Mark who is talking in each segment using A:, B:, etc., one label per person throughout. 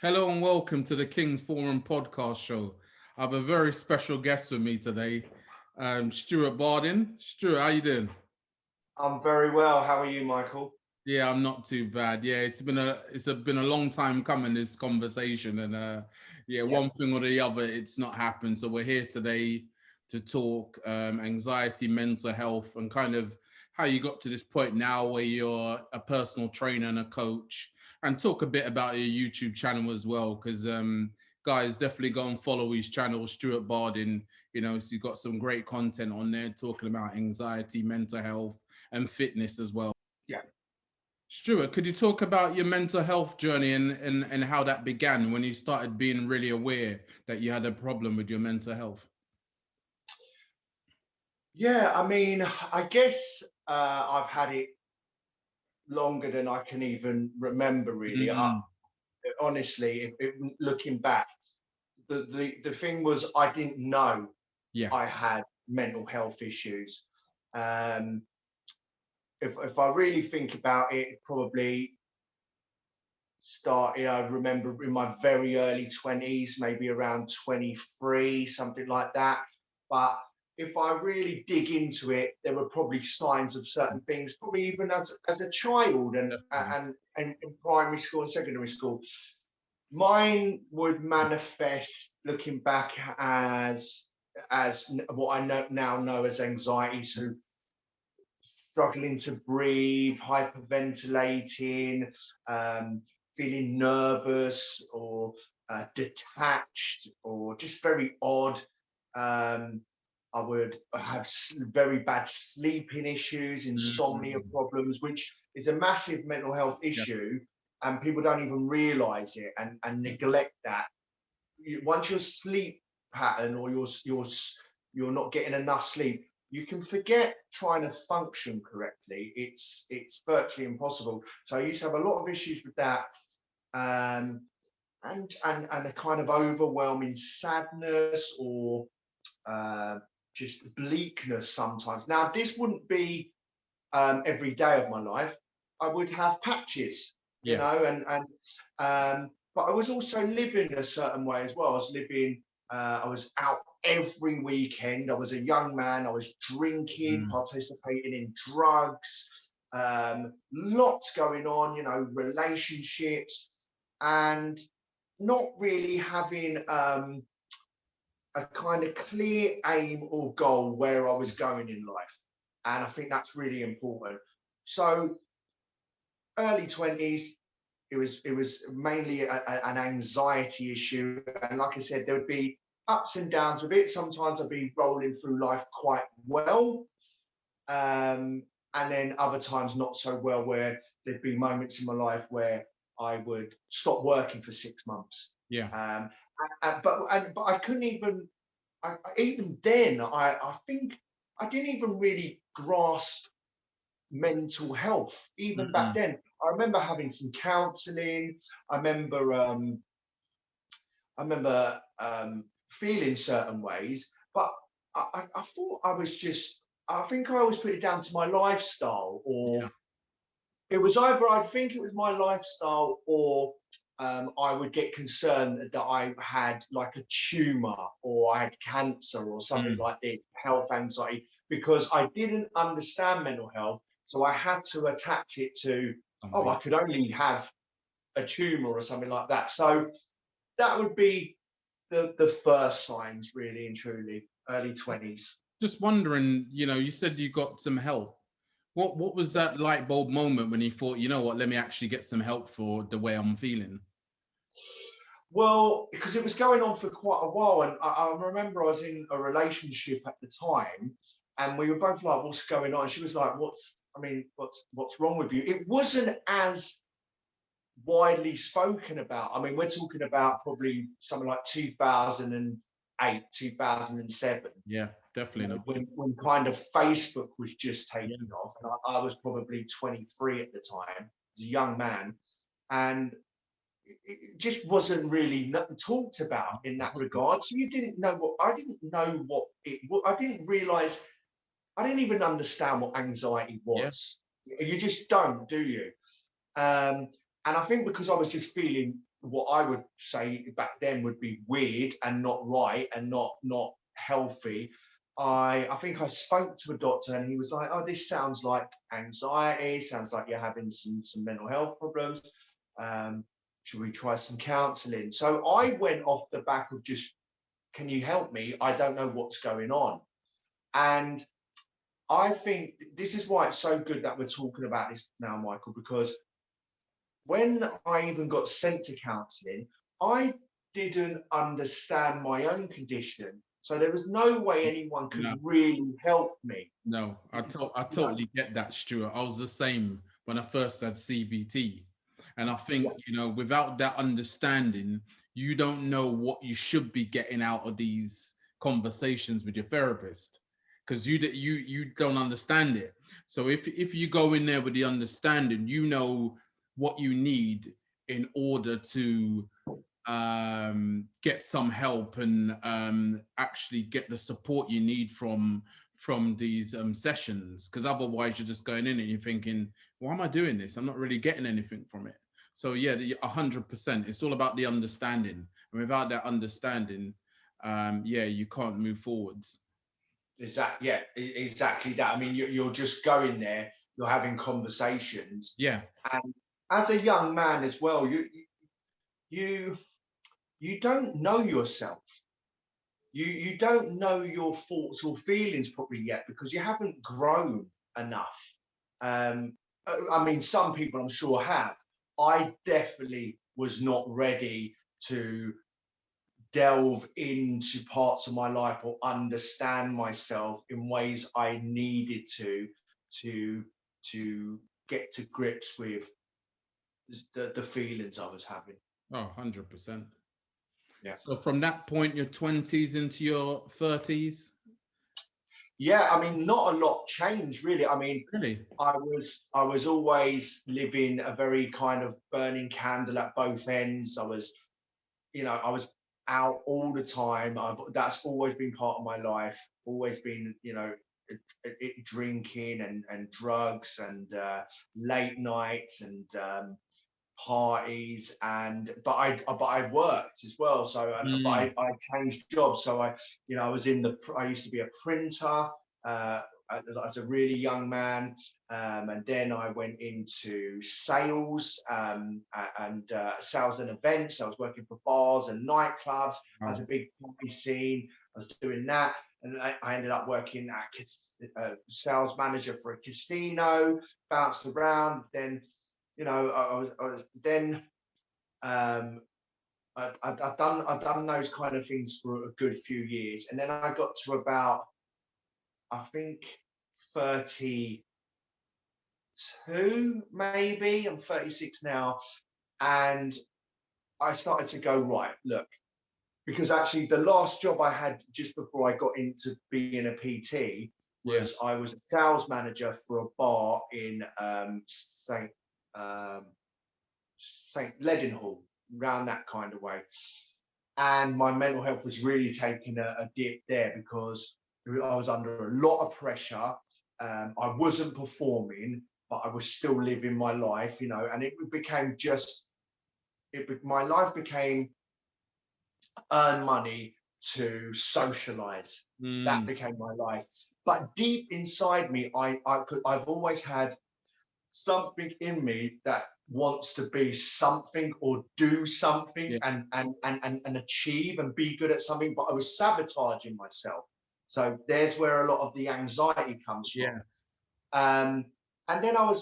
A: Hello and welcome to the King's Forum podcast show. I have a very special guest with me today, Stuart Bardin. Stuart, how you doing?
B: I'm very well. How are you, Michael?
A: Yeah, I'm not too bad. Yeah, been a long time coming, this conversation, and yeah,
B: Yeah.
A: one thing or the other, it's not happened. So we're here today to talk anxiety, mental health, and kind of how you got to this point now where you're a personal trainer and a coach, and talk a bit about your YouTube channel as well, because guys, definitely go and follow his channel, Stuart Bardin. You know, so you've got some great content on there talking about anxiety, mental health, and fitness as well.
B: Yeah.
A: Stuart, could you talk about your mental health journey and how that began when you started being really aware that you had a problem with your mental health?
B: Yeah. I mean, I guess I've had it longer than I can even remember, really.
A: Mm,
B: Honestly, looking back, the thing was I didn't know
A: yeah.
B: I had mental health issues. Um, if I really think about it, it probably started, I remember in my very early 20s, maybe around 23, something like that. But if I really dig into it, there were probably signs of certain things, probably even as a child
A: Definitely.
B: and in primary school and secondary school. Mine would manifest looking back as what I now know as anxiety. So struggling to breathe, hyperventilating, feeling nervous or detached or just very odd. Um, I would have very bad sleeping issues, insomnia
A: Mm,
B: problems, which is a massive mental health
A: yeah.
B: issue, and people don't even realize it and neglect that. Once your sleep pattern or you're not getting enough sleep, you can forget trying to function correctly. It's virtually impossible. So I used to have a lot of issues with that, um, and a kind of overwhelming sadness or uh, just bleakness sometimes. Now this wouldn't be every day of my life. I would have patches, you
A: Yeah.
B: know, but I was also living a certain way as well. I was living, I was out every weekend. I was a young man. I was drinking,
A: Mm,
B: participating in drugs, lots going on, you know, relationships, and not really having a kind of clear aim or goal where I was going in life. And I think that's really important. So early 20s, it was mainly an anxiety issue. And like I said, there would be ups and downs with it. Sometimes I'd be rolling through life quite well. And then other times not so well, where there'd be moments in my life where I would stop working for 6 months.
A: yeah.
B: Um, but I couldn't even even then, I think I didn't even really grasp mental health. Even back
A: Mm,
B: then, I remember having some counselling. I remember, feeling certain ways, but I thought I was just. I think I always put it down to my lifestyle,
A: yeah.
B: or it was either I think it was my lifestyle or I would get concerned that I had like a tumor or I had cancer or something
A: Mm,
B: like this, health anxiety, because I didn't understand mental health. So I had to attach it to, oh,
A: something.
B: I could only have a tumor or something like that. So that would be the first signs, really and truly, early 20s.
A: Just wondering, you said you got some help. What was that light bulb moment when you thought, you know what, let me actually get some help for the way I'm feeling?
B: Well, because it was going on for quite a while, and I remember I was in a relationship at the time, and we were both like, "What's going on?" And she was like, I mean, what's wrong with you?" It wasn't as widely spoken about. I mean, we're talking about probably something like 2008, 2007,
A: Yeah, definitely not.
B: when kind of Facebook was just
A: Yeah.
B: taking off, and I was probably 23 at the time, as a young man, and it just wasn't really talked about in that regard. So you didn't know what I didn't know what it. I didn't realize. I didn't even understand what anxiety
A: Yeah.
B: was. You just don't, do you? Um, and I think because I was just feeling what I would say back then would be weird and not right and not healthy. I think I spoke to a doctor and he was like, "Oh, this sounds like anxiety. Sounds like you're having some mental health problems. Should we try some counselling?" So I went off the back of just, "Can you help me? I don't know what's going on." And I think this is why it's so good that we're talking about this now, Michael, because when I even got sent to counselling, I didn't understand my own condition. So there was no way anyone could
A: No,
B: really help me.
A: no, I
B: You know,
A: totally get that, Stuart. I was the same when I first had CBT. And I think,
B: yeah,
A: without that understanding, you don't know what you should be getting out of these conversations with your therapist, because you don't understand it. So if you go in there with the understanding, you know what you need in order to get some help and actually get the support you need from these sessions, because otherwise you're just going in and you're thinking, why am I doing this? I'm not really getting anything from it. So yeah, 100%, it's all about the understanding, and without that understanding, yeah, you can't move forwards.
B: exactly that. I mean, you're just going there, you're having conversations,
A: Yeah,
B: and as a young man as well, you you don't know yourself. You don't know your thoughts or feelings properly yet because you haven't grown enough. I mean, some people I'm sure have. I definitely was not ready to delve into parts of my life or understand myself in ways I needed to to get to grips with the feelings I was having.
A: oh, 100%.
B: Yeah.
A: So from that point, your 20s into your 30s?
B: Yeah, I mean, not a lot changed really. I mean,
A: Really?
B: I was always living a very kind of burning candle at both ends. I was out all the time. That's always been part of my life. Always been, drinking and drugs and late nights and parties but I worked as well. So but
A: Mm.
B: I changed jobs. So I used to be a printer uh, as a really young man, and then I went into sales and sales and events. I was working for bars and nightclubs as
A: Wow.
B: a big party scene. I was doing that, and I ended up working at sales manager for a casino. Bounced around, then I was then um, I've done those kind of things for a good few years, and then I got to about, I think, 32 maybe. I'm 36 now, and I started to go, right. Look, because actually the last job I had just before I got into being a PT
A: Yeah.
B: was I was a sales manager for a bar in um, St. Leadenhall, round that kind of way. And my mental health was really taking a dip there because I was under a lot of pressure. I wasn't performing, but I was still living my life, and it became my life became earn money to socialize. That
A: Mm.
B: became my life. But deep inside me, I've always had something in me that wants to be something or do something
A: Yeah.
B: and achieve and be good at something, but I was sabotaging myself. So there's where a lot of the anxiety comes from.
A: Yeah.
B: Um, and then I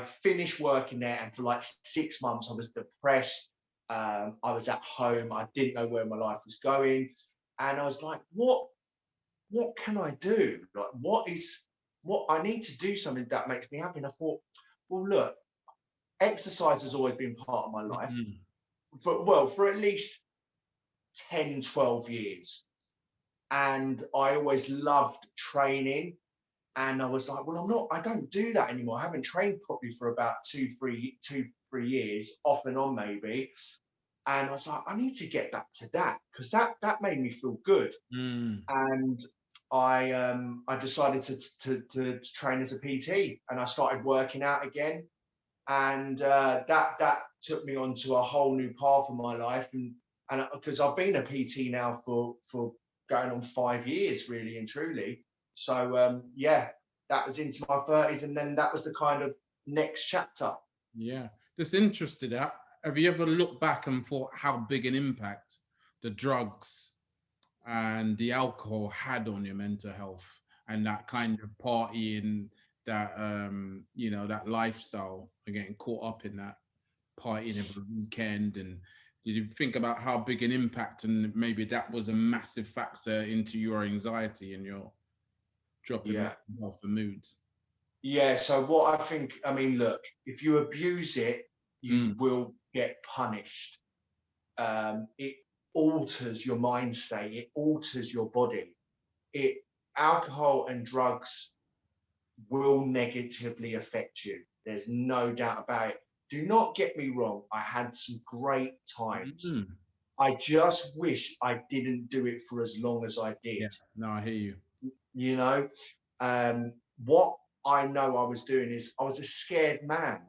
B: finished working there, and for like 6 months I was depressed. I was at home. I didn't know where my life was going, and I was like, what can I do? Like, what I need to do something that makes me happy. And I thought, well, look, exercise has always been part of my life
A: Mm.
B: for at least 10, 12 years. And I always loved training. And I was like, well, I don't do that anymore. I haven't trained properly for about 2, 3 years, off and on maybe. And I was like, I need to get back to that because that made me feel good.
A: Mm.
B: And I decided to train as a PT, and I started working out again. and that took me onto a whole new path of my life, and because I've been a PT now for going on 5 years, really and truly. So yeah, that was into my 30s, and then that was the kind of next chapter.
A: Yeah, just interested. Have you ever looked back and thought how big an impact the drugs and the alcohol had on your mental health, and that kind of partying, that you know, that lifestyle, and getting caught up in that partying every weekend? And did you think about how big an impact, and maybe that was a massive factor into your anxiety and your dropping
B: Yeah.
A: mental health and moods?
B: Yeah, so what I think, I mean, look, if you abuse it, you
A: Mm,
B: will get punished. It alters your mind state, it alters your body. It Alcohol and drugs will negatively affect you. There's no doubt about it. Do not get me wrong, I had some great times.
A: mm.
B: I just wish I didn't do it for as long as I
A: Yeah,
B: did.
A: no, I hear you.
B: You know, what I know I was doing is I was a scared man.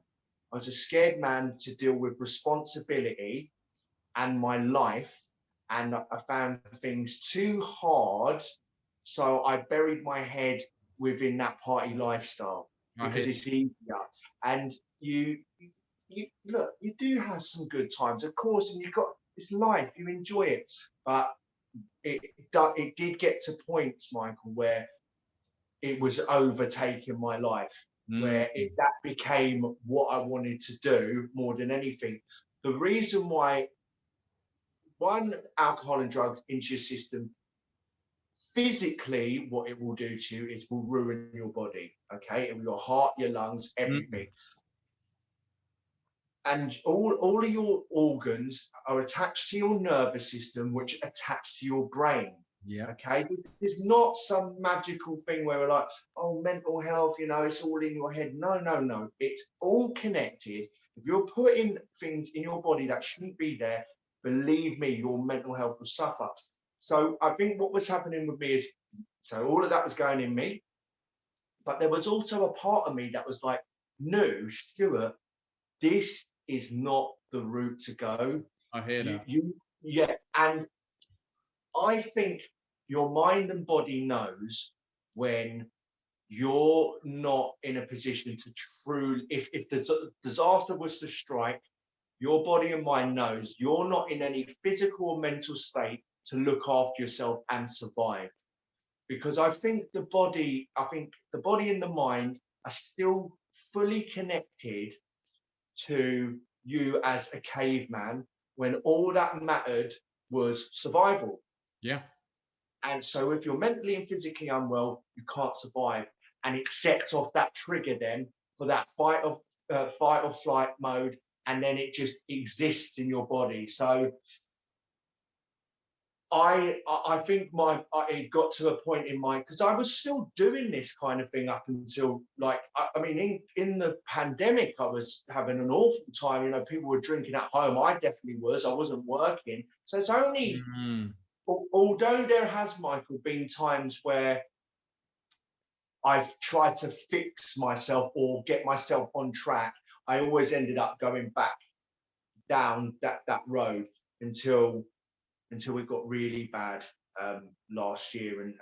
B: I was a scared man to deal with responsibility and my life, and I found things too hard. So I buried my head within that party lifestyle
A: I hear
B: because it's easier. And you look, you do have some good times, of course, and you've got it's life, you enjoy it. But it did get to points, Michael, where it was overtaking my life,
A: you.
B: where that became what I wanted to do more than anything. The reason why, one, alcohol and drugs into your system, physically, what it will do to you is will ruin your body, okay? And your heart, your lungs,
A: Mm,
B: everything. And all of your organs are attached to your nervous system, which attach to your brain.
A: yeah.
B: Okay, there's not some magical thing where we're like, oh, mental health, you know, it's all in your head. No, no, no, it's all connected. If you're putting things in your body that shouldn't be there, believe me, your mental health will suffer. So I think what was happening with me is, so all of that was going in me, but there was also a part of me that was like, no, Stuart, this is not the route to go.
A: I hear
B: You,
A: that.
B: you, yeah, and I think your mind and body knows when you're not in a position to truly, if the disaster was to strike, your body and mind knows you're not in any physical or mental state to look after yourself and survive. Because I think the body and the mind are still fully connected to you as a caveman when all that mattered was survival.
A: Yeah.
B: And so if you're mentally and physically unwell, you can't survive. And it sets off that trigger then for that fight or flight mode. And then it just exists in your body. So I think it got to a point in my, because I was still doing this kind of thing up until like I mean in the pandemic I was having an awful time. You know, people were drinking at home. I definitely was. I wasn't working. So it's only,
A: Mm,
B: although there has, Michael, been times where I've tried to fix myself or get myself on track, I always ended up going back down that road until it got really bad last year, and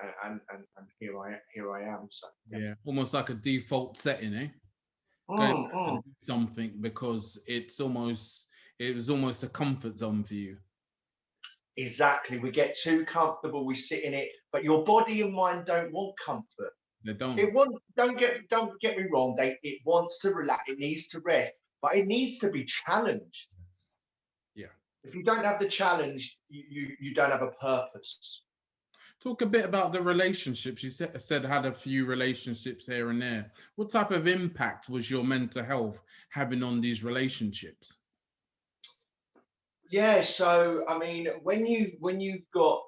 B: here I am. So yeah.
A: yeah. Almost like a default setting, eh? Going back and
B: Mm.
A: do something because it was almost a comfort zone for you.
B: Exactly. We get too comfortable, we sit in it, but your body and mind don't want comfort.
A: They don't.
B: It want don't get me wrong, it wants to relax, it needs to rest, but it needs to be challenged.
A: Yeah.
B: If you don't have the challenge, you don't have a purpose.
A: Talk a bit about the relationships. You said had a few relationships here and there. What type of impact was your mental health having on these relationships?
B: Yeah, so I mean, when you've got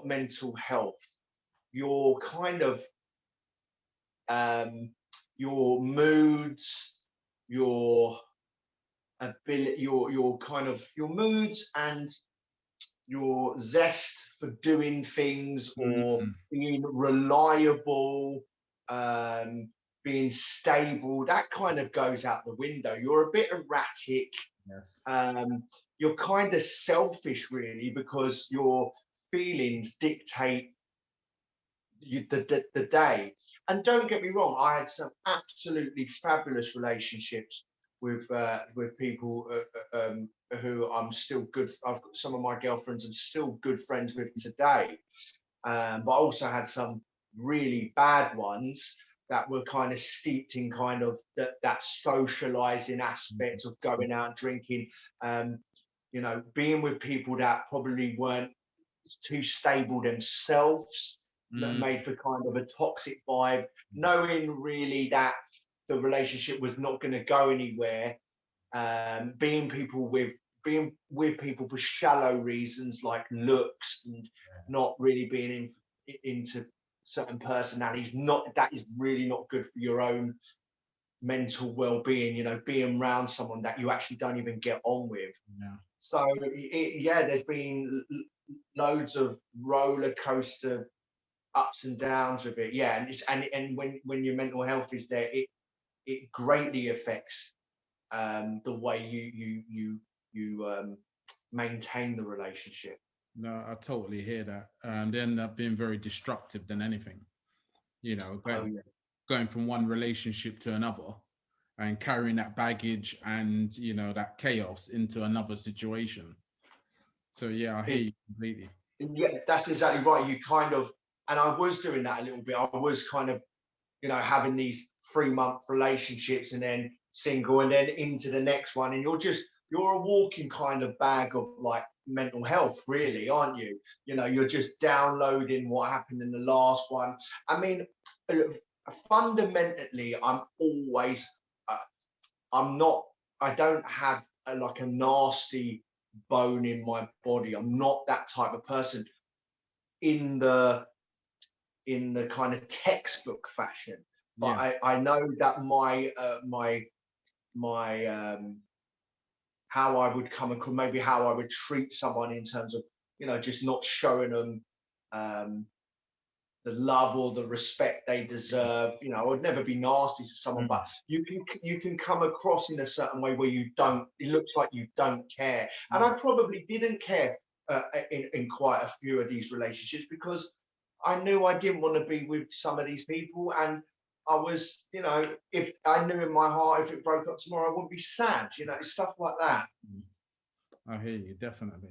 B: mental health, your kind of your moods, your ability, your kind of your moods and your zest for doing things or
A: Mm,
B: being reliable, um, being stable, that kind of goes out the window. You're a bit erratic.
A: Yes.
B: You're kind of selfish, really, because your feelings dictate the day. And don't get me wrong, I had some absolutely fabulous relationships with people who I'm still good. I've got some of my girlfriends I'm still good friends with today. But I also had some really bad ones that were kind of steeped in kind of that socializing aspect of going out drinking, you know, being with people that probably weren't too stable themselves, that made for kind of a toxic vibe, knowing really that the relationship was not going to go anywhere, being with people for shallow reasons like looks and not really being into certain personalities, that is really not good for your own mental well-being, you know, being around someone that you actually don't even get on with. So there's been loads of roller coaster ups and downs with it, and when your mental health is there, it greatly affects the way you maintain the relationship.
A: No, I totally hear that. They end up being very destructive than anything, you know, going from one relationship to another and carrying that baggage and, you know, that chaos into another situation. So yeah, I hear you completely.
B: Yeah, that's exactly right. You kind of, and I was doing that a little bit. I was kind of, you know, having these 3-month relationships and then single and then into the next one. And you're a walking kind of bag of like mental health, really, aren't you? You know, you're just downloading what happened in the last one. I mean, fundamentally, I don't have like a nasty bone in my body. I'm not that type of person in the kind of textbook fashion. But I know that my how I would come across, maybe how I would treat someone in terms of, you know, just not showing them the love or the respect they deserve. You know, I would never be nasty to someone, but you can come across in a certain way where it looks like you don't care. And I probably didn't care in quite a few of these relationships because I knew I didn't want to be with some of these people. And I was, you know, if I knew in my heart, if it broke up tomorrow, I wouldn't be sad, you know, stuff like that.
A: I hear you, definitely.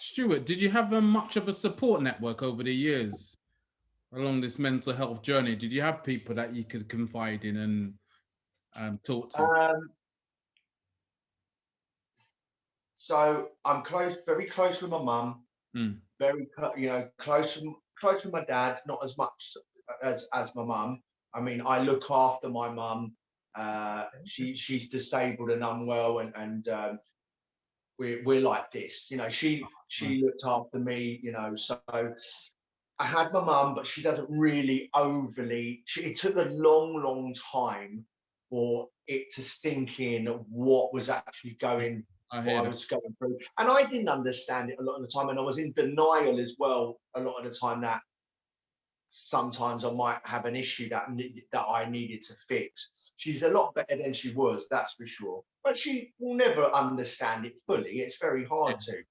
A: Stuart, did you have much of a support network over the years along this mental health journey? Did you have people that you could confide in and talk to?
B: So I'm very close with my mum, very, you know, close with my dad, not as much as my mum. I mean, I look after my mum. She's disabled and unwell, and we're like this. You know, she looked after me. You know, so I had my mum, but she doesn't really overly. It took a long time for it to sink in what was actually going. What I was going through, and I didn't understand it a lot of the time, and I was in denial as well a lot of the time that sometimes I might have an issue that I needed to fix. She's a lot better than she was, that's for sure, but she will never understand it fully. It's very hard to.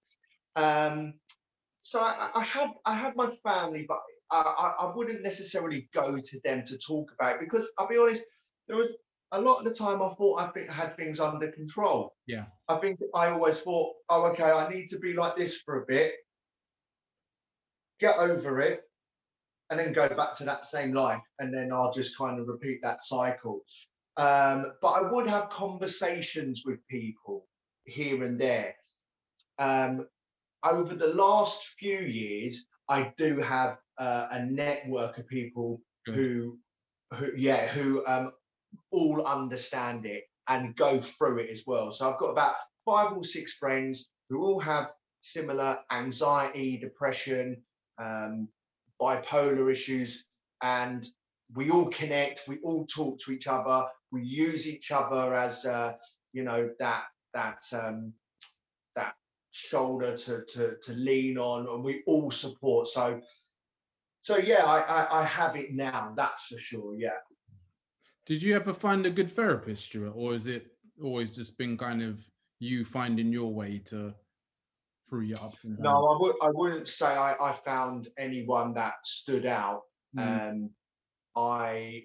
B: So I had my family, but I wouldn't necessarily go to them to talk about it because I'll be honest, there was a lot of the time I thought I had things under control.
A: Yeah.
B: I think I always thought, oh, okay, I need to be like this for a bit, get over it, and then go back to that same life. And then I'll just kind of repeat that cycle. But I would have conversations with people here and there. Over the last few years, I do have a network of people who all understand it and go through it as well. So I've got about 5 or 6 friends who all have similar anxiety, depression, bipolar issues, and we all connect. We all talk to each other. We use each other as you know, that shoulder to lean on, and we all support. So yeah, I have it now. That's for sure. Yeah.
A: Did you ever find a good therapist, Stuart, or is it always just been kind of you finding your way to through your ups and downs?
B: No, I wouldn't say I found anyone that stood out.
A: Mm,
B: Um, I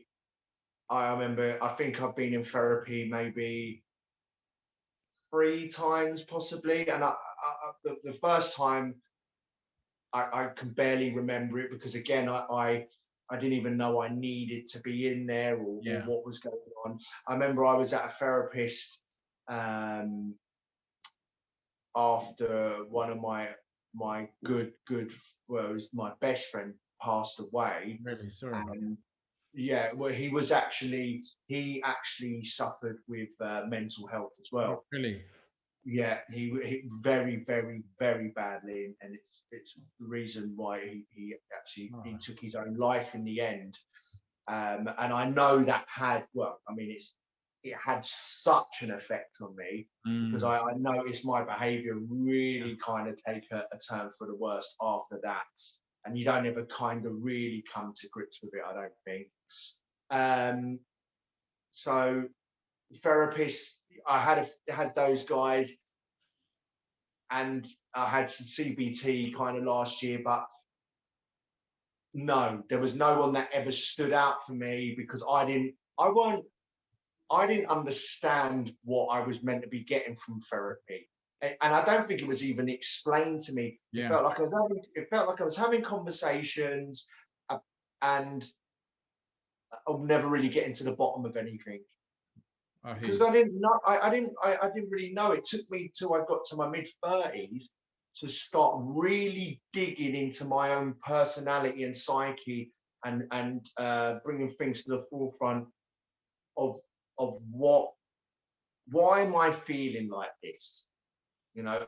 B: I remember, I think I've been in therapy maybe 3 times possibly, and the first time I can barely remember it because again I didn't even know I needed to be in there, or
A: yeah.
B: what was going on. I remember I was at a therapist um, after one of my good, well, it was my best friend, passed away.
A: Really sorry about
B: And yeah, well, he actually suffered with mental health as
A: that. Oh,
B: well.
A: really?
B: Yeah, he very, very, very badly, and it's the reason why he actually he
A: Oh,
B: took his own life in the end. And I know that had, well, I mean, it had such an effect on me because
A: mm,
B: I noticed my behaviour really kind of take a turn for the worst after that, and you don't ever kind of really come to grips with it, I don't think. Um, so therapists, I had those guys, and I had some CBT kind of last year, but no, there was no one that ever stood out for me because I didn't understand what I was meant to be getting from therapy. And I don't think it was even explained to me. It
A: yeah.
B: felt like I was having conversations, uh, and I'll never really getting to the bottom of anything
A: I hear
B: because
A: you.
B: I didn't really know. It took me till I got to my mid-30s to start really digging into my own personality and psyche, and bringing things to the forefront of what, why am I feeling like this? You know,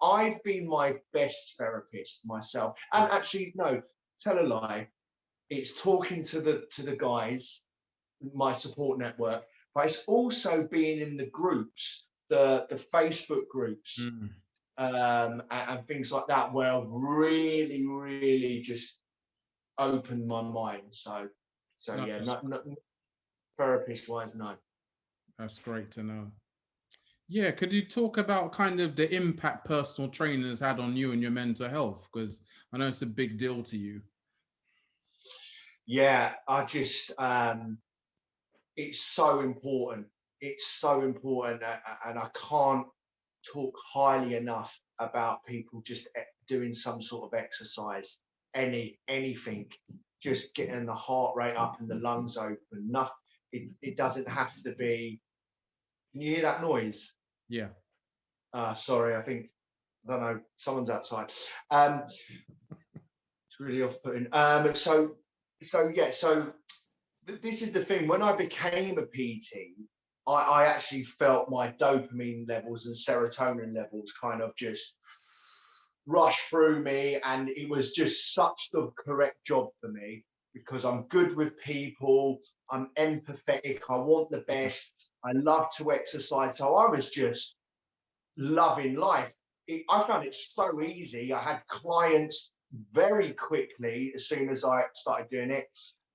B: I've been my best therapist myself, and actually, no, tell a lie. It's talking to the guys, my support network, but it's also being in the groups, the Facebook groups,
A: Mm,
B: and things like that, where I've really, really just opened my mind. So
A: no,
B: yeah, not therapist wise, no.
A: that's great to know. Yeah, could you talk about kind of the impact personal training has had on you and your mental health? Because I know it's a big deal to you.
B: Yeah, it's so important. It's so important, and I can't talk highly enough about people just doing some sort of exercise, anything, just getting the heart rate up and the lungs open. Nothing. It doesn't have to be. Can you hear that noise?
A: Yeah.
B: Sorry, I don't know. Someone's outside. It's really off-putting. So yeah. So this is the thing. When I became a PT, I actually felt my dopamine levels and serotonin levels kind of just rush through me, and it was just such the correct job for me because I'm good with people, I'm empathetic, I want the best, I love to exercise. So I was just loving life. I found it so easy. I had clients very quickly as soon as I started doing it.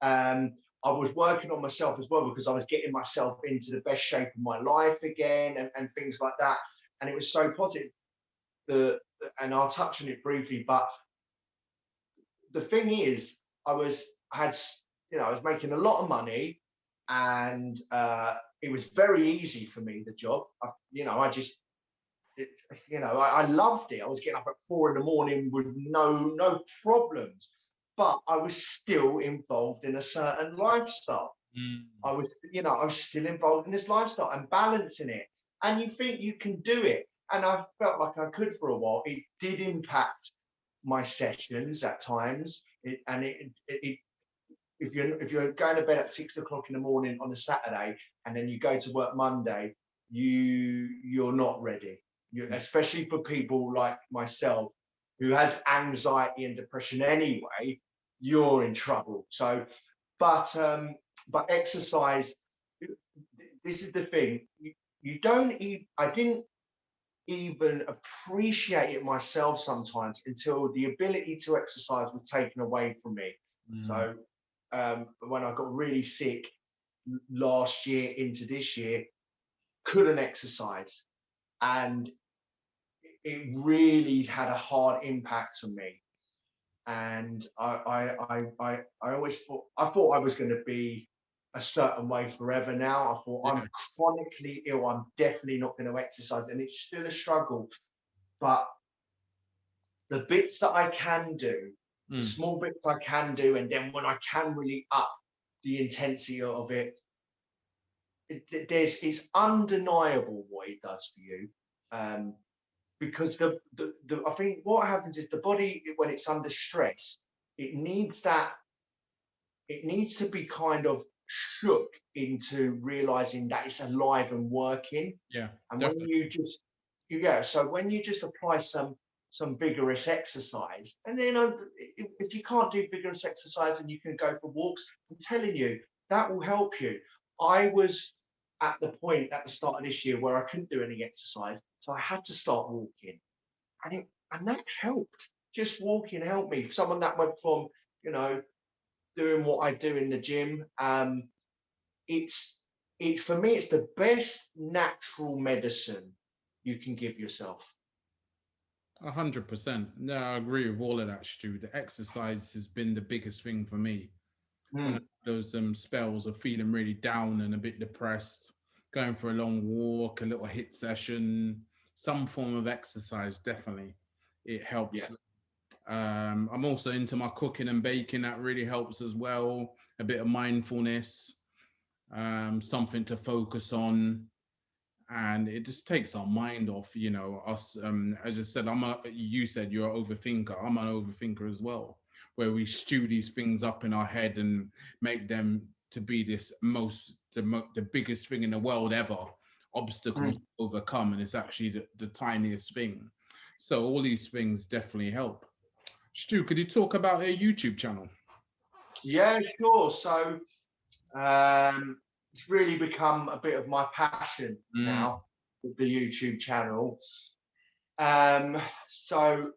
B: I was working on myself as well because I was getting myself into the best shape of my life again, and things like that. And it was so positive. And I'll touch on it briefly, but the thing is, I had, I was making a lot of money, and it was very easy for me, the job. I just it, I loved it. I was getting up at 4 in the morning with no problems, but I was still involved in a certain lifestyle.
A: Mm,
B: I was still involved in this lifestyle and balancing it. And you think you can do it, and I felt like I could for a while. It did impact my sessions at times, if you're going to bed at 6 o'clock in the morning on a Saturday and then you go to work Monday, you're not ready. Especially for people like myself who has anxiety and depression anyway, you're in trouble. So, but exercise. This is the thing. You don't. I didn't even appreciate it myself sometimes until the ability to exercise was taken away from me.
A: mm,
B: So when I got really sick, last year into this year, couldn't exercise, and it really had a hard impact on me. And I always thought I was going to be a certain way forever now. I thought,
A: Yeah.
B: I'm chronically ill. I'm definitely not going to exercise, and it's still a struggle. But the bits that I can do, the small bits I can do, and then when I can really up the intensity of it, it's undeniable what it does for you. Because I think what happens is the body, when it's under stress, it needs to be kind of shook into realizing that it's alive and working.
A: Yeah.
B: And when
A: Definitely.
B: you just so when you just apply some vigorous exercise, and then if you can't do vigorous exercise and you can go for walks, I'm telling you, that will help you. I was at the point at the start of this year where I couldn't do any exercise, so I had to start walking, and that helped. Just walking helped me. Someone that went from, you know, doing what I do in the gym, it's for me, it's the best natural medicine you can give yourself.
A: 100%. No, I agree with all of that, Stu. The exercise has been the biggest thing for me. When I
B: Mm,
A: have those spells of feeling really down and a bit depressed, going for a long walk, a little hit session, some form of exercise, definitely, it
B: yeah.
A: helps. I'm also into my cooking and baking. That really helps as well. A bit of mindfulness, something to focus on, and it just takes our mind off, us. As I said, you said you're an overthinker. I'm an overthinker as well, where we stew these things up in our head and make them to be the biggest thing in the world ever, obstacles
B: Mm.
A: to overcome, and it's actually the tiniest thing. So all these things definitely help. Stu, could you talk about a YouTube channel?
B: Yeah, sure. So it's really become a bit of my passion
A: Mm,
B: now with the YouTube channel. So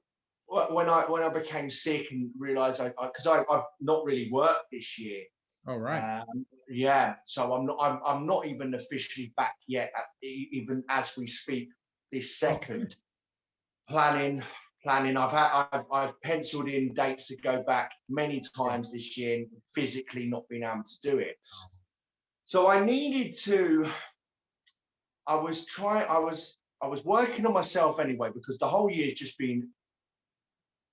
B: when I became sick and realised because I've not really worked this year.
A: all right.
B: Yeah, so I'm not even officially back yet, even as we speak this
A: Okay.
B: second. Planning. I've penciled in dates to go back many
A: Yeah.
B: times this year, and physically not being able to do it. So I needed to. I was trying. I was working on myself anyway, because the whole year's just been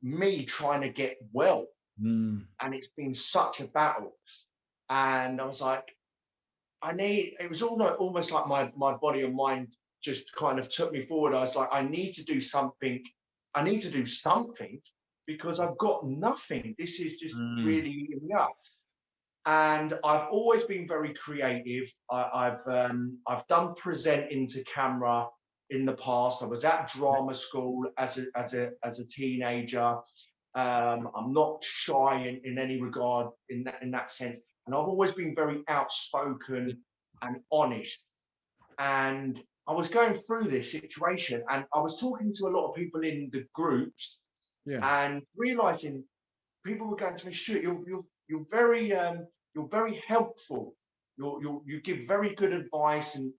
B: me trying to get well,
A: Mm,
B: and it's been such a battle. And I was like, it was almost like my body and mind just kind of took me forward. I was like, I need to do something. I need to do something, because I've got nothing. This is just
A: mm,
B: really eating me up. And I've always been very creative. I've done presenting to camera in the past. I was at drama school as a teenager. I'm not shy in any regard in that sense, and I've always been very outspoken and honest. And I was going through this situation, and I was talking to a lot of people in the groups,
A: yeah.
B: and realizing people were going to me, Stuart, you're very helpful. You give very good advice, and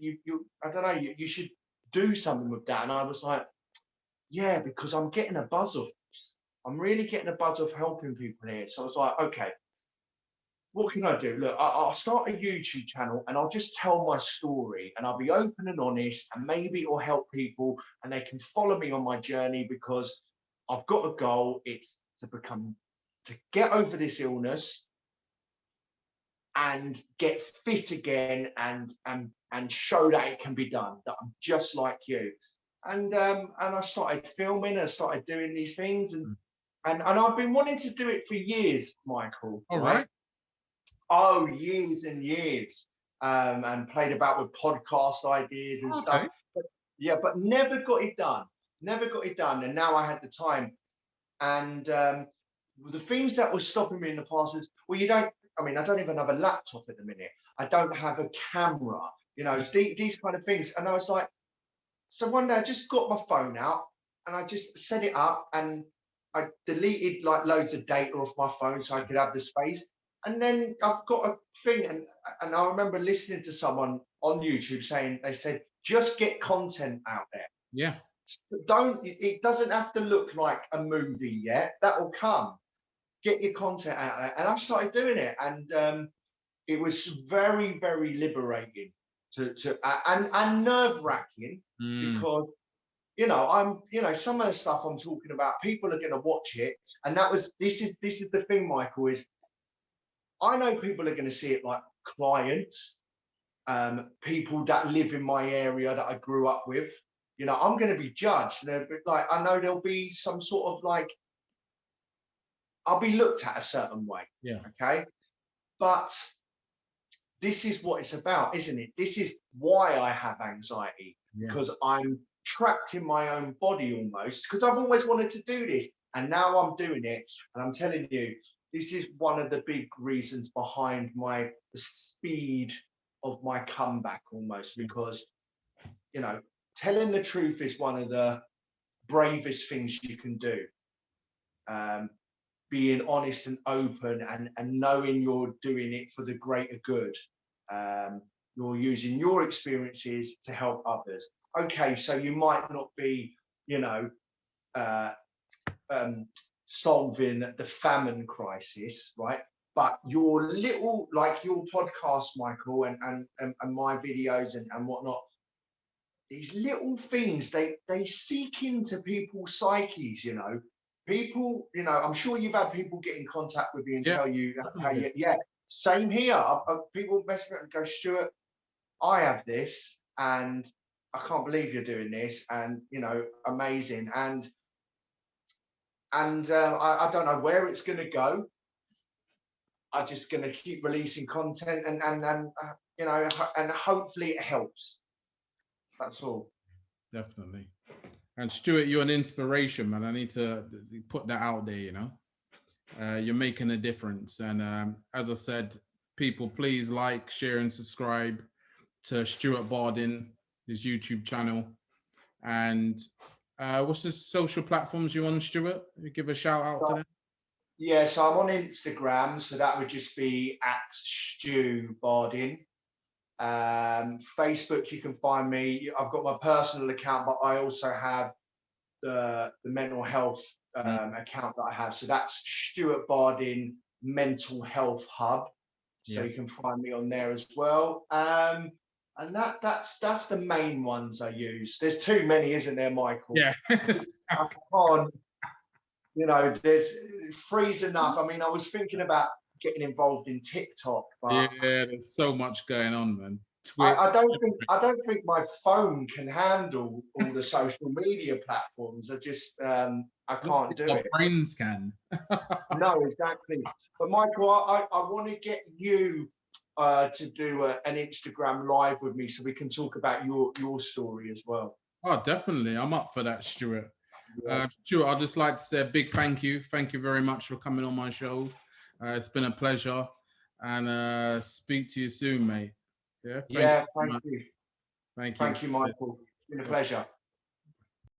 B: you I don't know, you should do something with that. And I was like, yeah, because I'm getting a buzz of this. I'm really getting a buzz of helping people here. So I was like, okay, what can I do? Look, I'll start a YouTube channel, and I'll just tell my story, and I'll be open and honest, and maybe it'll help people and they can follow me on my journey, because I've got a goal. It's to get over this illness and get fit again, and show that it can be done, that I'm just like you. And I started filming and started doing these things,
A: Mm.
B: and I've been wanting to do it for years, Michael,
A: All
B: right?
A: right.
B: Oh, years and years. And played about with podcast ideas and stuff.
A: Okay.
B: But yeah, but never got it done. Never got it done. And now I had the time. And the things that were stopping me in the past is, well, I don't even have a laptop at the minute. I don't have a camera, it's these kind of things. And I was like, so one day I just got my phone out and I just set it up, and I deleted like loads of data off my phone so I could have the space. and then I've got a thing, and I remember listening to someone on YouTube saying, they said, just get content out there.
A: Yeah.
B: It doesn't have to look like a movie yet. That will come. Get your content out there. And I started doing it. And it was very, very liberating and nerve-wracking because, some of the stuff I'm talking about, people are going to watch it. And this is the thing, Michael, is I know people are going to see it like clients, people that live in my area that I grew up with. I'm going to be judged. Like, I know there'll be some sort of like, I'll be looked at a certain way.
A: Yeah.
B: Okay. But this is what it's about, isn't it? This is why I have anxiety, because I'm trapped in my own body almost, because I've always wanted to do this. And now I'm doing it. And I'm telling you, this is one of the big reasons behind the speed of my comeback almost, because, telling the truth is one of the bravest things you can do. Being honest and open and knowing you're doing it for the greater good. You're using your experiences to help others. Okay, so you might not be, solving the famine crisis, right? But your little, like your podcast, Michael, and my videos and whatnot, these little things, they seek into people's psyches, People, I'm sure you've had people get in contact with you and tell you, same here. People mess me up and go, Stuart, I have this, and I can't believe you're doing this, and amazing. And I don't know where it's going to go. I'm just going to keep releasing content, and hopefully it helps. That's all.
A: Definitely. And Stuart, you're an inspiration, man. I need to put that out there, you're making a difference. And as I said, people, please like, share, and subscribe to Stuart Bardin, his YouTube channel. And what's the social platforms you're on, Stuart? You give a shout out to them.
B: Yeah, so I'm on Instagram, so that would just be @Stu Bardin. Facebook, you can find me. I've got my personal account, but I also have the mental health account that I have. So that's Stuart Bardin Mental Health Hub. So you can find me on there as well. And that's the main ones I use. There's too many, isn't there, Michael?
A: Yeah.
B: I can't, there's three's enough. I mean, I was thinking about getting involved in TikTok, but
A: there's so much going on, man.
B: I don't think my phone can handle all the social media platforms. I just I can't do it.
A: Our brains can.
B: No, exactly. But Michael, I want to get you to do an Instagram live with me so we can talk about your story as well.
A: Oh, definitely. I'm up for that, Stuart.
B: Yeah.
A: Stuart, I'd just like to say a big thank you. Thank you very much for coming on my show. It's been a pleasure, and speak to you soon, mate.
B: Yeah, thank you.
A: Thank you.
B: Thank you, Michael. It's been a pleasure.